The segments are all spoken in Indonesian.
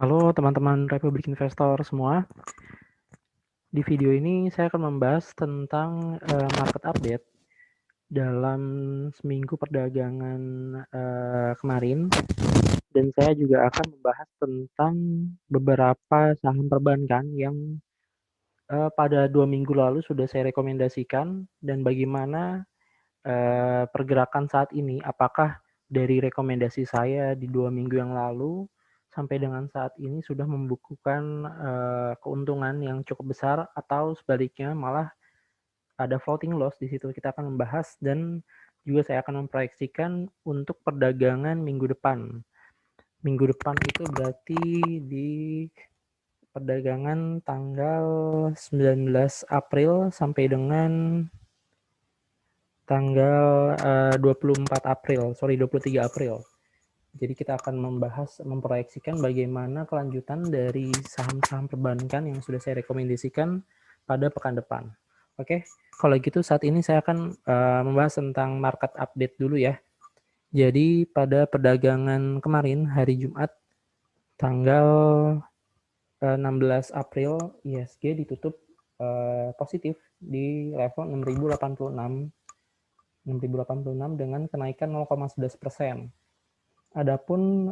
Halo teman-teman Republik Investor semua. Di video ini saya akan membahas tentang market update dalam seminggu perdagangan kemarin, dan saya juga akan membahas tentang beberapa saham perbankan yang pada 2 minggu lalu sudah saya rekomendasikan, dan bagaimana pergerakan saat ini, apakah dari rekomendasi saya di 2 minggu yang lalu sampai dengan saat ini sudah membukukan keuntungan yang cukup besar, atau sebaliknya malah ada floating loss di situ. Kita akan membahas, dan juga saya akan memproyeksikan untuk perdagangan minggu depan. Minggu depan itu berarti di perdagangan tanggal 19 April sampai dengan tanggal 24 April, 23 April. Jadi kita akan memproyeksikan bagaimana kelanjutan dari saham-saham perbankan yang sudah saya rekomendasikan pada pekan depan. Oke, kalau gitu saat ini saya akan membahas tentang market update dulu ya. Jadi pada perdagangan kemarin hari Jumat tanggal 16 April, ISG ditutup positif di level 6.086 dengan kenaikan 0,11%. Adapun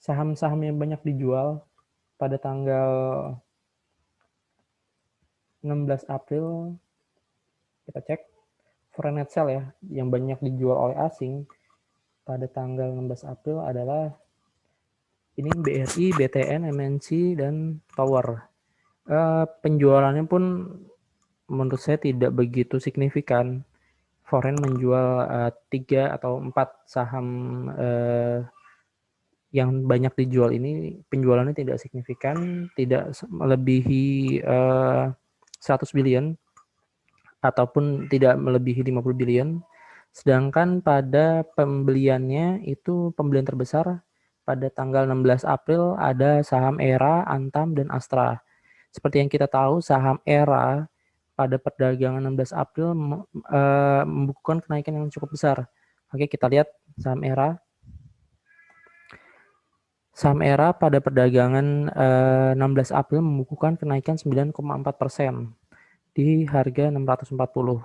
saham-saham yang banyak dijual pada tanggal 16 April, kita cek foreign net sell ya, yang banyak dijual oleh asing pada tanggal 16 April adalah ini BRI, BTN, MNC, dan Tower. Penjualannya pun menurut saya tidak begitu signifikan. Foreign menjual 3 atau 4 saham yang banyak dijual ini, penjualannya tidak signifikan, tidak melebihi 100 billion ataupun tidak melebihi 50 billion. Sedangkan pada pembeliannya itu, pembelian terbesar pada tanggal 16 April ada saham ERA, Antam, dan Astra. Seperti yang kita tahu, saham ERA pada perdagangan 16 April membukukan kenaikan yang cukup besar. Oke, kita lihat saham ERA. Saham ERA pada perdagangan 16 April membukukan kenaikan 9,4% di harga 640.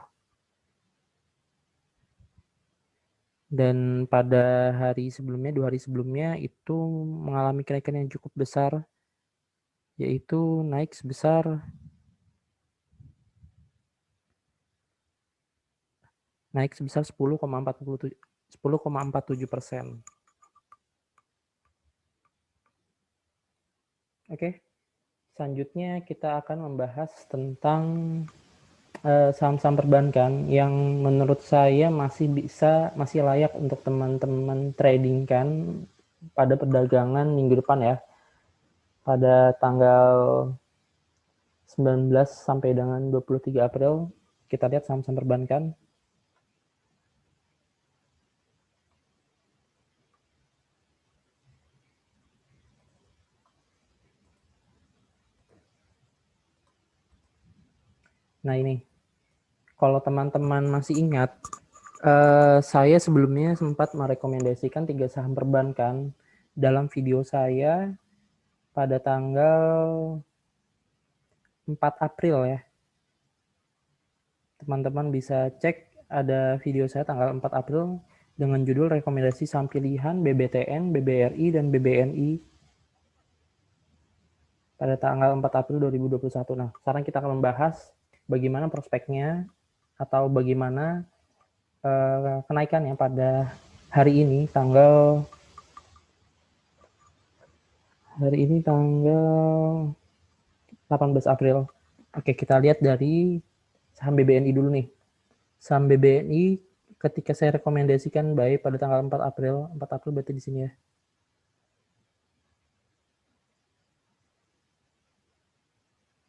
Dan pada hari sebelumnya, 2 hari sebelumnya itu mengalami kenaikan yang cukup besar, yaitu naik sebesar 10,47%. Oke, selanjutnya kita akan membahas tentang saham-saham perbankan yang menurut saya masih layak untuk teman-teman tradingkan pada perdagangan minggu depan ya, pada tanggal 19 sampai dengan 23 April. Kita lihat saham-saham perbankan. Nah ini, kalau teman-teman masih ingat, saya sebelumnya sempat merekomendasikan 3 saham perbankan dalam video saya pada tanggal 4 April ya. Teman-teman bisa cek, ada video saya tanggal 4 April dengan judul rekomendasi saham pilihan BBTN, BBRI, dan BBNI pada tanggal 4 April 2021. Nah, sekarang kita akan membahas bagaimana prospeknya atau bagaimana kenaikannya pada hari ini tanggal 18 April. Oke, kita lihat dari saham BBNI dulu nih. Saham BBNI ketika saya rekomendasikan buy pada tanggal 4 April, 4 April berarti di sini ya.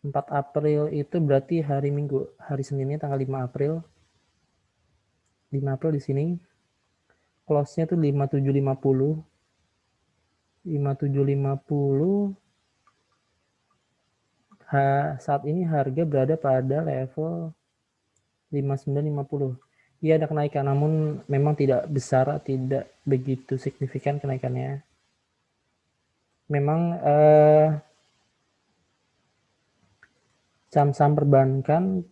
4 April itu berarti hari Minggu, hari Seninnya tanggal 5 April. 5 April di sini. Close-nya tuh 5750. 5750. Saat ini harga berada pada level 5950. Iya, ada kenaikan, namun memang tidak besar, tidak begitu signifikan kenaikannya. memang saham-saham perbankan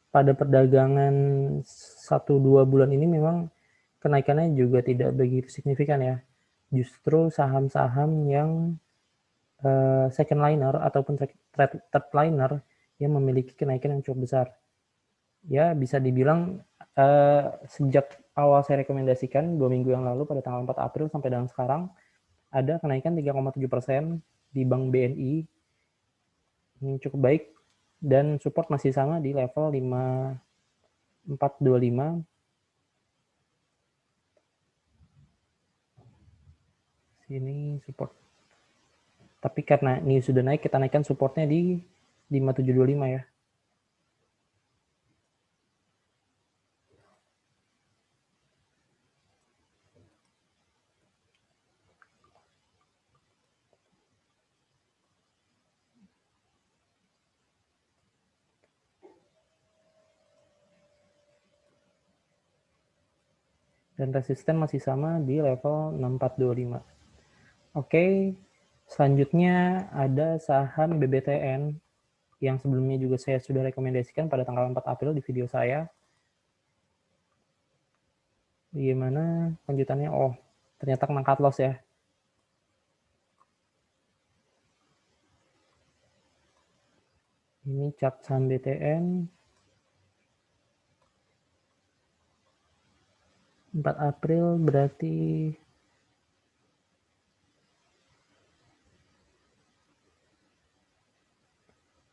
pada perdagangan 1-2 bulan ini memang kenaikannya juga tidak begitu signifikan ya. Justru saham-saham yang second liner ataupun third liner yang memiliki kenaikan yang cukup besar. Ya, bisa dibilang sejak awal saya rekomendasikan 2 minggu yang lalu pada tanggal 4 April sampai dengan sekarang ada kenaikan 3,7% di Bank BNI. Ini cukup baik dan support masih sama di level 5425. Sini support. Tapi karena ini sudah naik, kita naikkan supportnya di 5725 ya. Dan resisten masih sama di level 6425. Oke, selanjutnya ada saham BBTN yang sebelumnya juga saya sudah rekomendasikan pada tanggal 4 April di video saya. Bagaimana lanjutannya? Oh, ternyata kena cut loss ya. Ini chart saham BTN 4 April berarti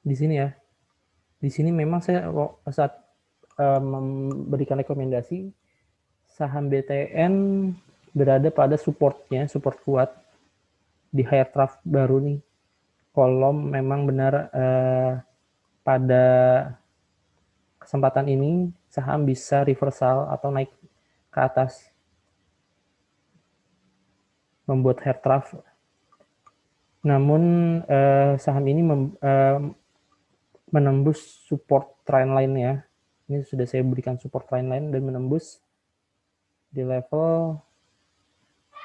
di sini ya. Di sini memang saya saat memberikan rekomendasi saham BTN berada pada supportnya, support kuat di higher trough baru nih. Kalau memang benar pada kesempatan ini saham bisa reversal atau naik ke atas, membuat higher trough. Namun saham ini menembus support trendline ya. Ini sudah saya berikan support trendline dan menembus di level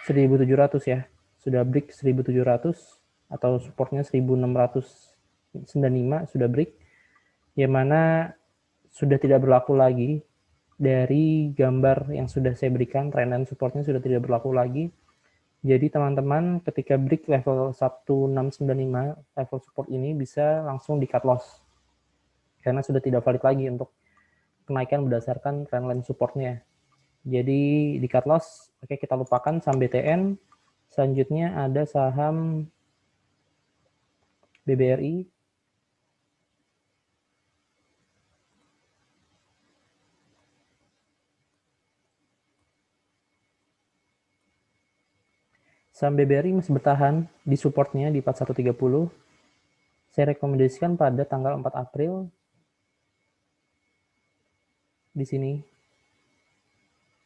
1700 ya. Sudah break 1700 atau supportnya 1695 sudah break. Yang mana sudah tidak berlaku lagi dari gambar yang sudah saya berikan, trendline supportnya sudah tidak berlaku lagi. Jadi teman-teman ketika break level 1695, level support ini bisa langsung di cut loss. Karena sudah tidak valid lagi untuk kenaikan berdasarkan trendline supportnya. Jadi di cut loss, oke kita lupakan saham BTN. Selanjutnya ada saham BBRI. Saham BBRI masih bertahan di supportnya di 4130. Saya rekomendasikan pada tanggal 4 April di sini.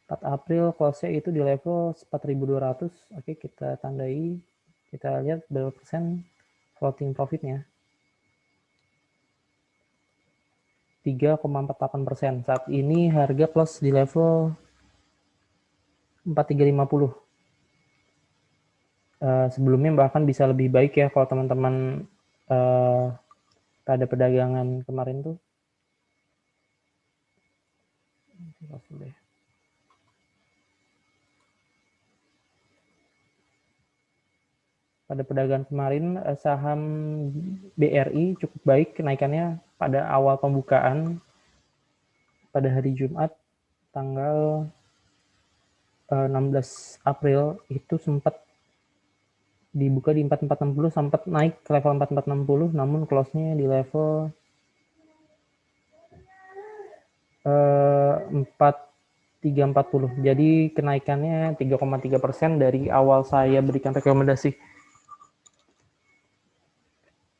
4 April close-nya itu di level 4200. Oke, kita tandai. Kita lihat berapa persen floating profitnya. 3,48%. Saat ini harga close di level 4350. Sebelumnya bahkan bisa lebih baik ya kalau teman-teman pada perdagangan kemarin tuh. Pada perdagangan kemarin saham BRI cukup baik kenaikannya pada awal pembukaan pada hari Jumat tanggal 16 April itu sempat dibuka di 4460, sempat naik ke level 4460, namun close-nya di level 4340. Jadi kenaikannya 3,3% dari awal saya berikan rekomendasi.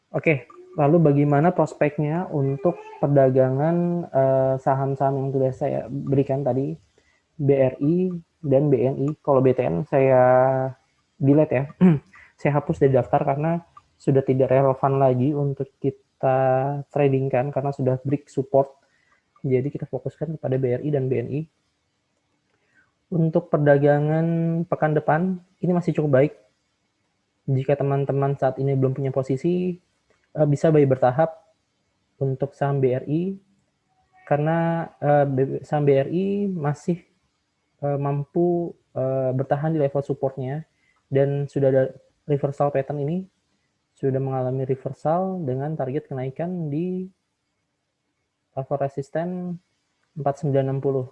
Oke, lalu bagaimana prospeknya untuk perdagangan saham-saham yang sudah saya berikan tadi, BRI dan BNI. Kalau BTN saya delete ya, saya hapus dari daftar karena sudah tidak relevan lagi untuk kita tradingkan karena sudah break support. Jadi kita fokuskan kepada BRI dan BNI. Untuk perdagangan pekan depan, ini masih cukup baik. Jika teman-teman saat ini belum punya posisi, bisa buy bertahap untuk saham BRI, karena saham BRI masih mampu bertahan di level supportnya, dan sudah ada reversal pattern ini, sudah mengalami reversal dengan target kenaikan di level resisten 4960.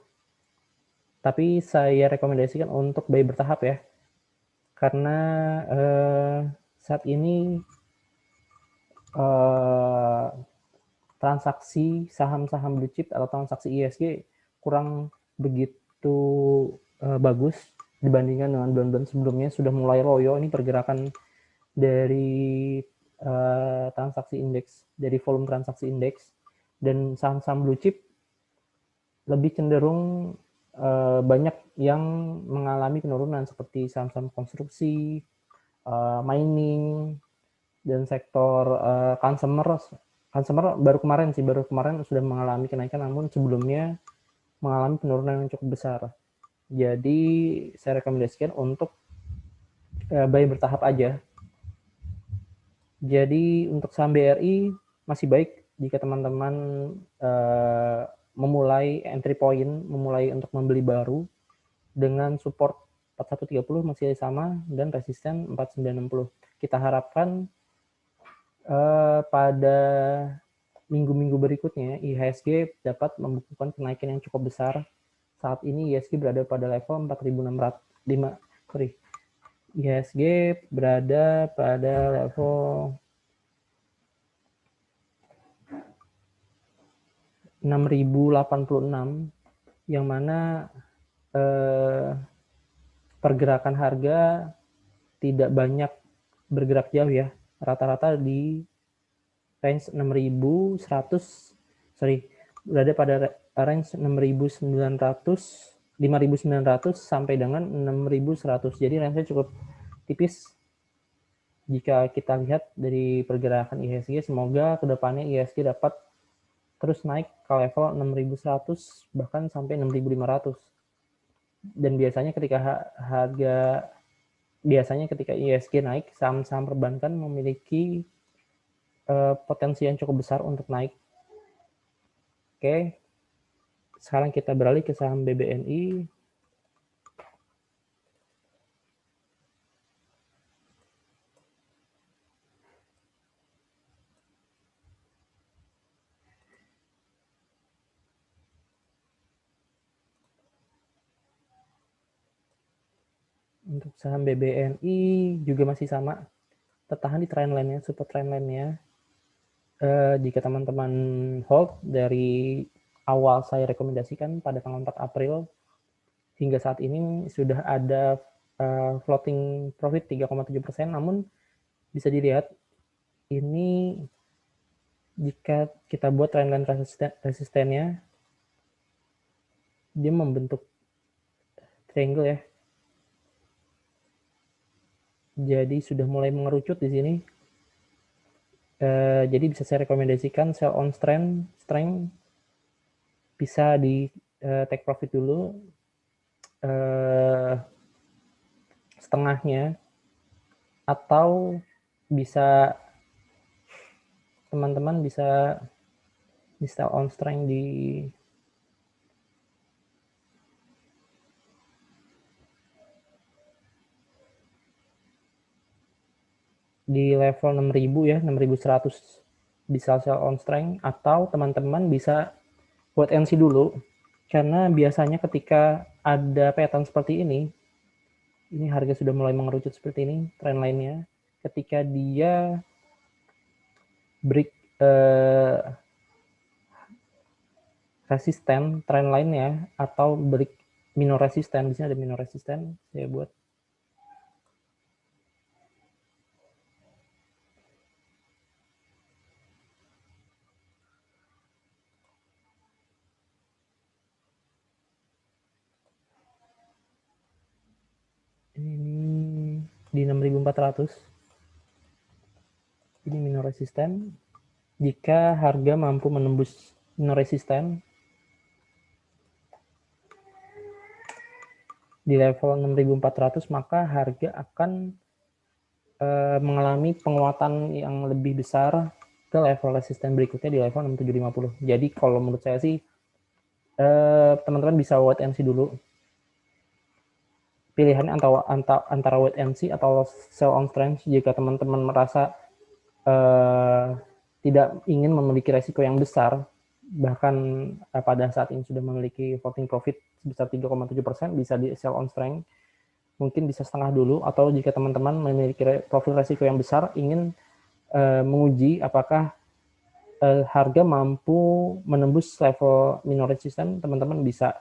Tapi saya rekomendasikan untuk buy bertahap ya, karena saat ini transaksi saham-saham blue chip atau transaksi ISG kurang begitu bagus dibandingkan dengan bulan-bulan sebelumnya. Sudah mulai loyo ini pergerakan dari transaksi indeks, dari volume transaksi indeks, dan saham-saham blue chip lebih cenderung banyak yang mengalami penurunan seperti saham-saham konstruksi, mining, dan sektor consumer baru kemarin sudah mengalami kenaikan, namun sebelumnya mengalami penurunan yang cukup besar. Jadi saya rekomendasikan untuk buy bertahap aja. Jadi untuk saham BRI masih baik jika teman-teman memulai entry point, memulai untuk membeli baru dengan support 4130 masih sama dan resisten 4960. Kita harapkan pada minggu-minggu berikutnya IHSG dapat membukukan kenaikan yang cukup besar. Saat ini IHSG berada pada level 4.605. IHSG berada pada level 6.086, yang mana pergerakan harga tidak banyak bergerak jauh ya, rata-rata di range 6.100, berada pada range 5.900 sampai dengan 6.100. Jadi range-nya cukup tipis jika kita lihat dari pergerakan IHSG. Semoga kedepannya IHSG dapat terus naik ke level 6.100 bahkan sampai 6.500. Dan biasanya ketika IHSG naik, saham-saham perbankan memiliki potensi yang cukup besar untuk naik. Oke, sekarang kita beralih ke saham BBNI. Untuk saham BBNI juga masih sama, tertahan di trendline-nya, support trendline-nya. Jika teman-teman hold dari awal saya rekomendasikan pada tanggal 4 April hingga saat ini sudah ada floating profit 3,7%, namun bisa dilihat ini jika kita buat trendline resistennya, dia membentuk triangle ya. Jadi sudah mulai mengerucut di sini. Jadi bisa saya rekomendasikan sell on strength bisa di take profit dulu setengahnya, atau bisa teman-teman bisa di sell on strength di level 6.000 ya, 6.100 bisa sell on strength, atau teman-teman bisa wait and see dulu, karena biasanya ketika ada pattern seperti ini harga sudah mulai mengerucut seperti ini trend lainnya, ketika dia break resisten trend lainnya atau break minor resisten, di sini ada minor resisten, saya buat ini di 6.400. Ini minor resisten. Jika harga mampu menembus minor resisten di level 6.400, maka harga akan mengalami penguatan yang lebih besar ke level resisten berikutnya di level 6750. Jadi kalau menurut saya sih teman-teman bisa wait and see dulu. Pilihannya antara wait and see atau sell on strength jika teman-teman merasa tidak ingin memiliki resiko yang besar, bahkan pada saat ini sudah memiliki floating profit sebesar 3,7%, bisa di sell on strength, mungkin bisa setengah dulu, atau jika teman-teman memiliki profil resiko yang besar, ingin menguji apakah harga mampu menembus level minor resistance, teman-teman bisa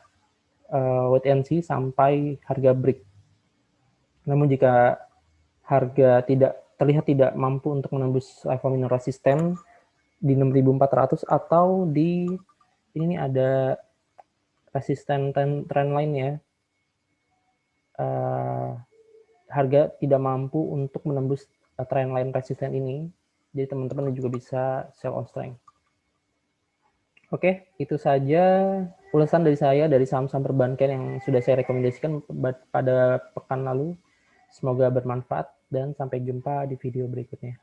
wait and see sampai harga break. Namun jika harga terlihat tidak mampu untuk menembus level minor resisten di 6.400 atau di ini ada resisten trend line ya, harga tidak mampu untuk menembus trend line resisten ini, jadi teman-teman juga bisa sell on strength. Oke, itu saja ulasan dari saya dari saham-saham perbankan yang sudah saya rekomendasikan pada pekan lalu. Semoga bermanfaat dan sampai jumpa di video berikutnya.